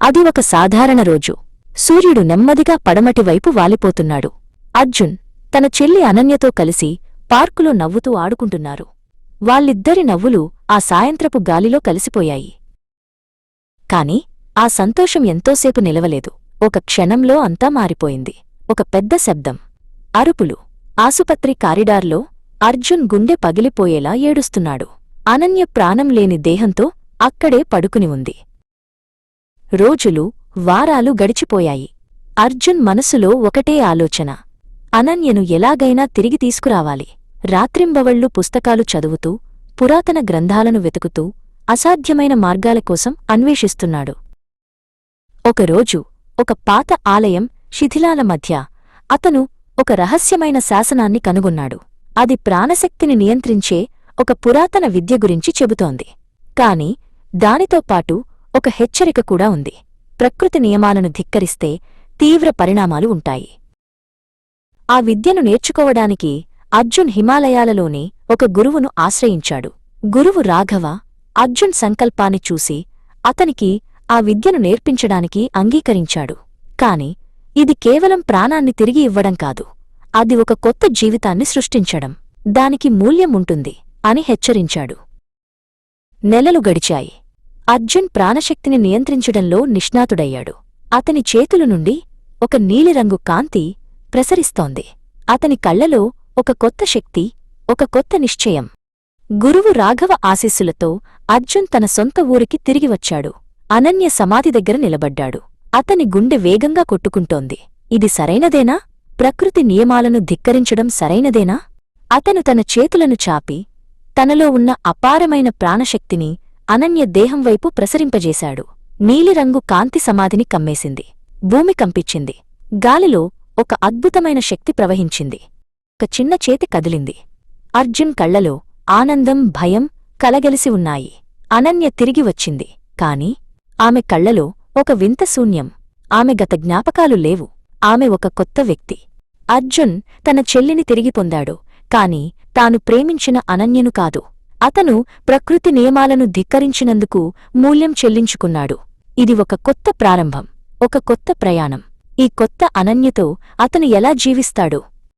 అది ఒక సాధారణ రోజు. సూర్యుడు నెమ్మదిగా పడమటివైపు వాలిపోతున్నాడు. అర్జున్ తన చెల్లి అనన్యతో కలిసి పార్కులో నవ్వుతూ ఆడుకుంటున్నారు. వాళ్ళిద్దరి నవ్వులు ఆ సాయంత్రపు గాలిలో కలిసిపోయాయి. కాని ఆ సంతోషం ఎంతోసేపు నిలవలేదు. ఒక క్షణంలో అంతా మారిపోయింది. ఒక పెద్ద శబ్దం, అరుపులు. ఆసుపత్రి కారిడార్లో అర్జున్ గుండె పగిలిపోయేలా ఏడుస్తున్నాడు. అనన్య ప్రాణం లేని దేహంతో అక్కడే పడుకుని ఉంది. రోజులు, వారాలు గడిచిపోయాయి. అర్జున్ మనసులో ఒకటే ఆలోచన: అనన్యను ఎలాగైనా తిరిగి తీసుకురావాలి. రాత్రింబవళ్లు పుస్తకాలు చదువుతూ, పురాతన గ్రంథాలను వెతుకుతూ, అసాధ్యమైన మార్గాల కోసం అన్వేషిస్తున్నాడు. ఒకరోజు ఒక పాత ఆలయం శిథిలాల మధ్య అతను ఒక రహస్యమైన శాసనాన్ని కనుగొన్నాడు. అది ప్రాణశక్తిని నియంత్రించే ఒక పురాతన విద్య గురించి చెబుతోంది. కాని దానితో పాటు ఒక హెచ్చరిక కూడా ఉంది: ప్రకృతి నియమాలను ధిక్కరిస్తే తీవ్ర పరిణామాలు ఉంటాయి. ఆ విద్యను నేర్చుకోవడానికి అర్జున్ హిమాలయాలలోని ఒక గురువును ఆశ్రయించాడు. గురువు రాఘవ అర్జున్ సంకల్పాన్ని చూసి అతనికి ఆ విద్యను నేర్పించడానికి అంగీకరించాడు. కాని ఇది కేవలం ప్రాణాన్ని తిరిగి ఇవ్వడం కాదు, అది ఒక కొత్త జీవితాన్ని సృష్టించడం. దానికి మూల్యం ఉంటుంది అని హెచ్చరించాడు. నెలలు గడిచాయి. అర్జున్ ప్రాణశక్తిని నియంత్రించడంలో నిష్ణాతుడయ్యాడు. అతని చేతుల నుండి ఒక నీలిరంగు కాంతి ప్రసరిస్తోంది. అతని కళ్లలో ఒక కొత్త శక్తి, ఒక కొత్త నిశ్చయం. గురువు రాఘవ ఆశీస్సులతో అర్జున్ తన సొంత ఊరికి తిరిగి వచ్చాడు. అనన్య సమాధి దగ్గర నిలబడ్డాడు. అతని గుండె వేగంగా కొట్టుకుంటోంది. ఇది సరైనదేనా? ప్రకృతి నియమాలను ధిక్కరించడం సరైనదేనా? అతను తన చేతులను చాపి తనలో ఉన్న అపారమైన ప్రాణశక్తిని అనన్య దేహం వైపు ప్రసరింపజేశాడు. నీలిరంగు కాంతి సమాధిని కమ్మేసింది. భూమి కంపించింది. గాలిలో ఒక అద్భుతమైన శక్తి ప్రవహించింది. ఒక చిన్న చేతి కదిలింది. అర్జున్ కళ్లలో ఆనందం, భయం కలగలిసి ఉన్నాయి. అనన్య తిరిగి వచ్చింది. కాని ఆమె కళ్లలో ఒక వింత శూన్యం. ఆమె గత జ్ఞాపకాలు లేవు. ఆమె ఒక కొత్త వ్యక్తి. అర్జున్ తన చెల్లిని తిరిగి పొందాడు. కాని తాను ప్రేమించిన అనన్యను కాదు. అతను ప్రకృతి నియమాలను ధిక్కరించినందుకు మూల్యం చెల్లించుకున్నాడు. ఇది ఒక కొత్త ప్రారంభం, ఒక కొత్త ప్రయాణం. ఈ కొత్త అనన్యతో అతను ఎలా జీవిస్తాడో